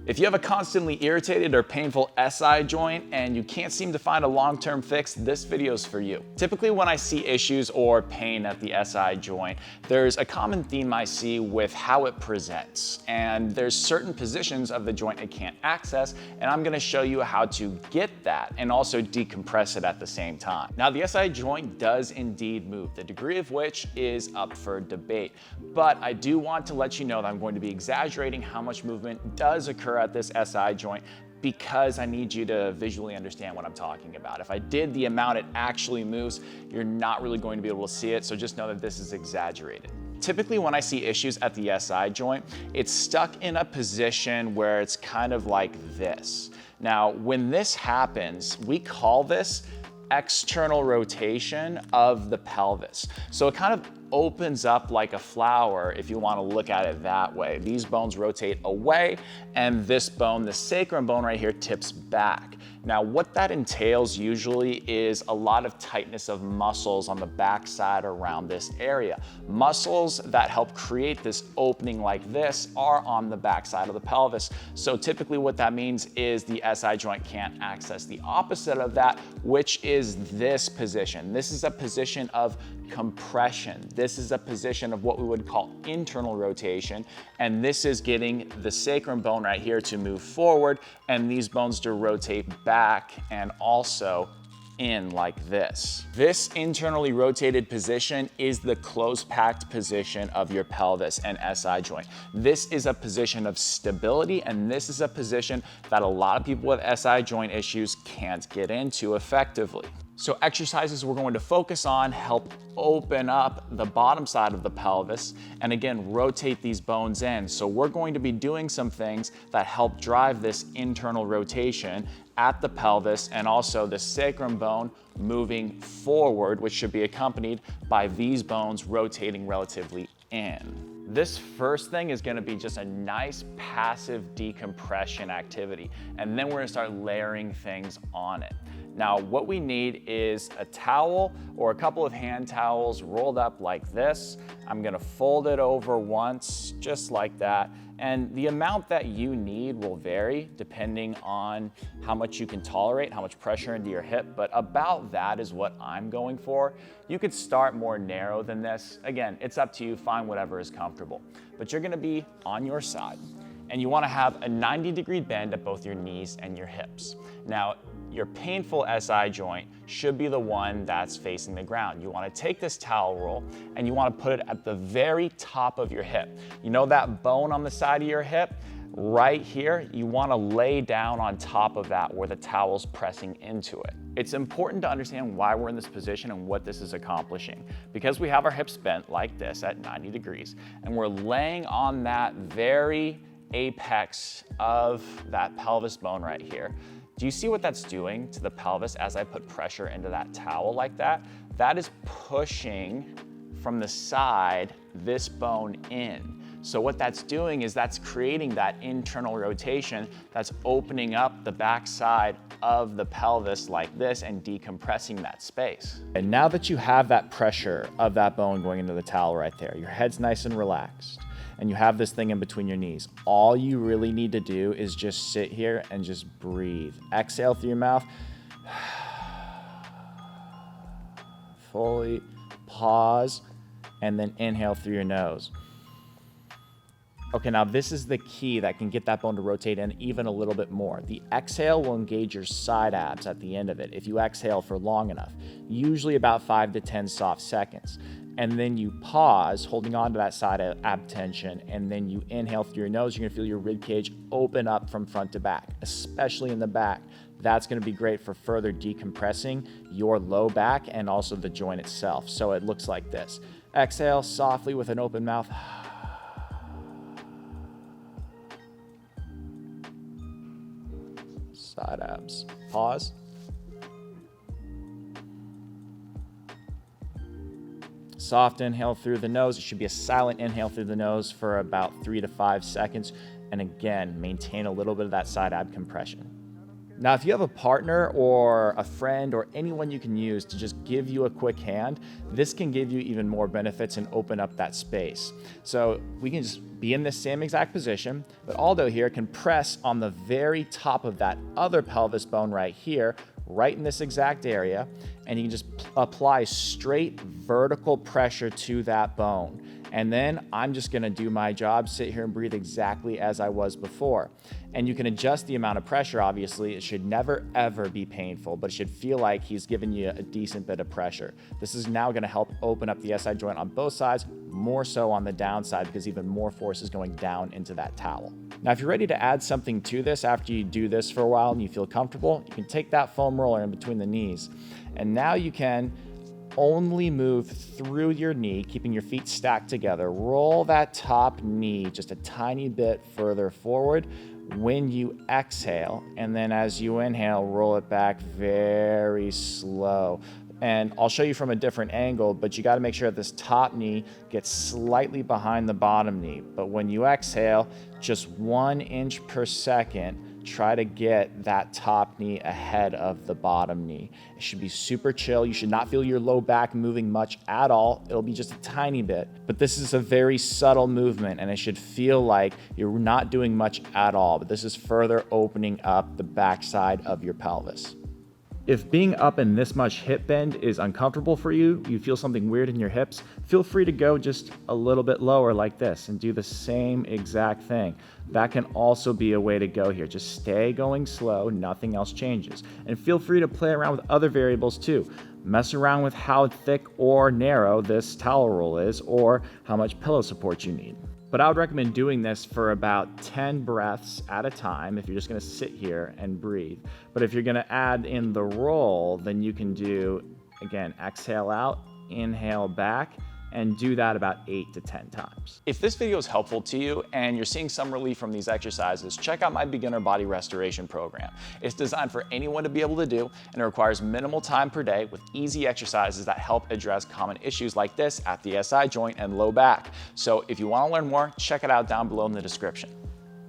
If you have a constantly irritated or painful SI joint and you can't seem to find a long-term fix, this video is for you. Typically when I see issues or pain at the SI joint, there's a common theme I see with how it presents. And there's certain positions of the joint it can't access, and I'm gonna show you how to get that and also decompress it at the same time. Now the SI joint does indeed move, the degree of which is up for debate. But I do want to let you know that I'm going to be exaggerating how much movement does occur at this SI joint because I need you to visually understand what I'm talking about. If I did the amount it actually moves, you're not really going to be able to see it, so just know that this is exaggerated. Typically when I see issues at the SI joint, it's stuck in a position where it's kind of like this. Now, when this happens, we call this external rotation of the pelvis. So it kind of opens up like a flower if you want to look at it that way. These bones rotate away and this bone, the sacrum bone right here, tips back. Now what that entails usually is a lot of tightness of muscles on the backside around this area. Muscles that help create this opening like this are on the backside of the pelvis. So typically what that means is the SI joint can't access the opposite of that, which is this position. This is a position of compression. This is a position of what we would call internal rotation, and this is getting the sacrum bone right here to move forward and these bones to rotate back and also in like this. This internally rotated position is the close-packed position of your pelvis and SI joint. This is a position of stability, and this is a position that a lot of people with SI joint issues can't get into effectively. So exercises we're going to focus on help open up the bottom side of the pelvis and again, rotate these bones in. So we're going to be doing some things that help drive this internal rotation at the pelvis and also the sacrum bone moving forward, which should be accompanied by these bones rotating relatively in. This first thing is gonna be just a nice passive decompression activity, and then we're gonna start layering things on it. Now, what we need is a towel or a couple of hand towels rolled up like this. I'm gonna fold it over once, just like that. And the amount that you need will vary depending on how much you can tolerate, how much pressure into your hip, but about that is what I'm going for. You could start more narrow than this. Again, it's up to you, find whatever is comfortable. But you're gonna be on your side, and you wanna have a 90-degree bend at both your knees and your hips. Now, your painful SI joint should be the one that's facing the ground. You wanna take this towel roll and you wanna put it at the very top of your hip. You know that bone on the side of your hip? Right here, you wanna lay down on top of that where the towel's pressing into it. It's important to understand why we're in this position and what this is accomplishing. Because we have our hips bent like this at 90 degrees, and we're laying on that very apex of that pelvis bone right here. Do you see what that's doing to the pelvis as I put pressure into that towel like that? That is pushing from the side this bone in. So what that's doing is that's creating that internal rotation that's opening up the backside of the pelvis like this and decompressing that space. And now that you have that pressure of that bone going into the towel right there, your head's nice and relaxed, and you have this thing in between your knees, all you really need to do is just sit here and just breathe. Exhale through your mouth. Fully pause, and then inhale through your nose. Okay, now this is the key that can get that bone to rotate in even a little bit more. The exhale will engage your side abs at the end of it if you exhale for long enough, usually about 5 to 10 soft seconds. And then you pause, holding on to that side ab tension, and then you inhale through your nose. You're gonna feel your rib cage open up from front to back, especially in the back. That's gonna be great for further decompressing your low back and also the joint itself. So it looks like this. Exhale softly with an open mouth. Side abs. Pause. Soft inhale through the nose. It should be a silent inhale through the nose for about 3 to 5 seconds. And again, maintain a little bit of that side ab compression. Now, if you have a partner or a friend or anyone you can use to just give you a quick hand, this can give you even more benefits and open up that space. So we can just be in the same exact position, but Aldo here can press on the very top of that other pelvis bone right here, right in this exact area, and you can just apply straight vertical pressure to that bone. And then I'm just gonna do my job, sit here and breathe exactly as I was before. And you can adjust the amount of pressure, obviously. It should never, ever be painful, but it should feel like he's giving you a decent bit of pressure. This is now gonna help open up the SI joint on both sides, more so on the downside because even more force is going down into that towel. Now, if you're ready to add something to this after you do this for a while and you feel comfortable, you can take that foam roller in between the knees. And now you can only move through your knee, keeping your feet stacked together. Roll that top knee just a tiny bit further forward when you exhale. And then as you inhale, roll it back very slow. And I'll show you from a different angle, but you got to make sure that this top knee gets slightly behind the bottom knee. But when you exhale, just 1 inch per second, try to get that top knee ahead of the bottom knee. It should be super chill. You should not feel your low back moving much at all. It'll be just a tiny bit, but this is a very subtle movement and it should feel like you're not doing much at all, but this is further opening up the backside of your pelvis. If being up in this much hip bend is uncomfortable for you, you feel something weird in your hips, feel free to go just a little bit lower like this and do the same exact thing. That can also be a way to go here. Just stay going slow, nothing else changes. And feel free to play around with other variables too. Mess around with how thick or narrow this towel roll is or how much pillow support you need. But I would recommend doing this for about 10 breaths at a time if you're just gonna sit here and breathe. But if you're gonna add in the roll, then you can do, again, exhale out, inhale back, and do that about 8 to 10 times. If this video is helpful to you and you're seeing some relief from these exercises, check out my beginner body restoration program. It's designed for anyone to be able to do, and it requires minimal time per day with easy exercises that help address common issues like this at the SI joint and low back. So if you want to learn more, check it out down below in the description.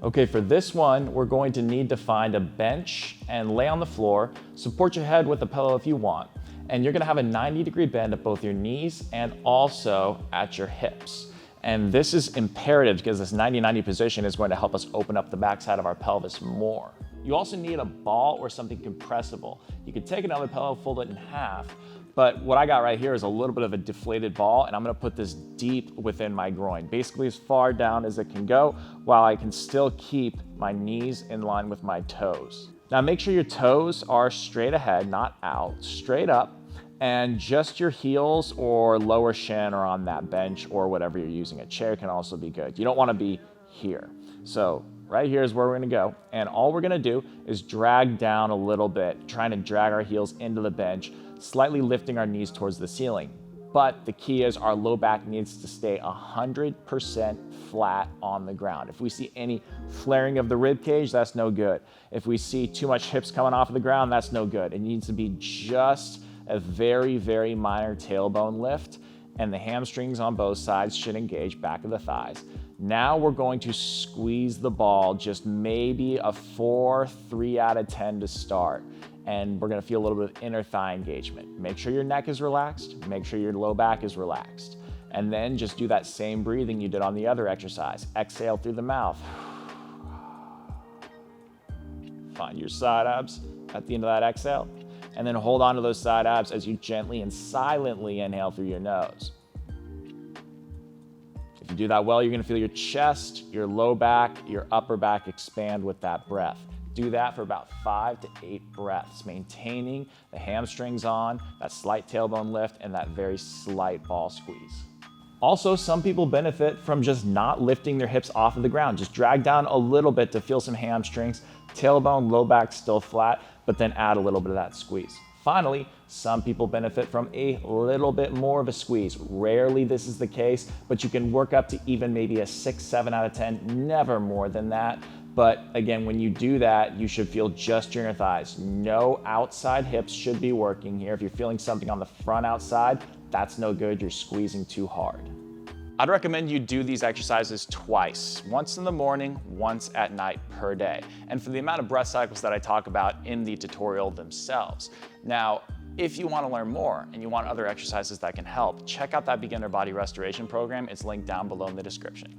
Okay, for this one, we're going to need to find a bench and lay on the floor. Support your head with a pillow if you want. And you're gonna have a 90-degree bend at both your knees and also at your hips. And this is imperative because this 90-90 position is going to help us open up the backside of our pelvis more. You also need a ball or something compressible. You could take another pillow, fold it in half, but what I got right here is a little bit of a deflated ball, and I'm gonna put this deep within my groin, basically as far down as it can go, while I can still keep my knees in line with my toes. Now make sure your toes are straight ahead, not out, straight up, and just your heels or lower shin are on that bench or whatever you're using. A chair can also be good. You don't wanna be here. So right here is where we're gonna go. And all we're gonna do is drag down a little bit, trying to drag our heels into the bench, slightly lifting our knees towards the ceiling. But the key is our low back needs to stay 100% flat on the ground. If we see any flaring of the rib cage, that's no good. If we see too much hips coming off of the ground, that's no good. It needs to be just a very, very minor tailbone lift, and the hamstrings on both sides should engage back of the thighs. Now we're going to squeeze the ball, just maybe a 3 out of 10 to start. And we're gonna feel a little bit of inner thigh engagement. Make sure your neck is relaxed, make sure your low back is relaxed. And then just do that same breathing you did on the other exercise. Exhale through the mouth. Find your side abs at the end of that exhale. And then hold on to those side abs as you gently and silently inhale through your nose. If you do that well, you're gonna feel your chest, your low back, your upper back expand with that breath. Do that for about 5 to 8 breaths, maintaining the hamstrings on, that slight tailbone lift, and that very slight ball squeeze. Also, some people benefit from just not lifting their hips off of the ground. Just drag down a little bit to feel some hamstrings, tailbone, low back still flat, but then add a little bit of that squeeze. Finally, some people benefit from a little bit more of a squeeze. Rarely this is the case, but you can work up to even maybe a 6, 7 out of 10, never more than that. But again, when you do that, you should feel just your inner thighs. No outside hips should be working here. If you're feeling something on the front outside, that's no good, you're squeezing too hard. I'd recommend you do these exercises twice, once in the morning, once at night per day, and for the amount of breath cycles that I talk about in the tutorial themselves. Now, if you want to learn more and you want other exercises that can help, check out that beginner body restoration program. It's linked down below in the description.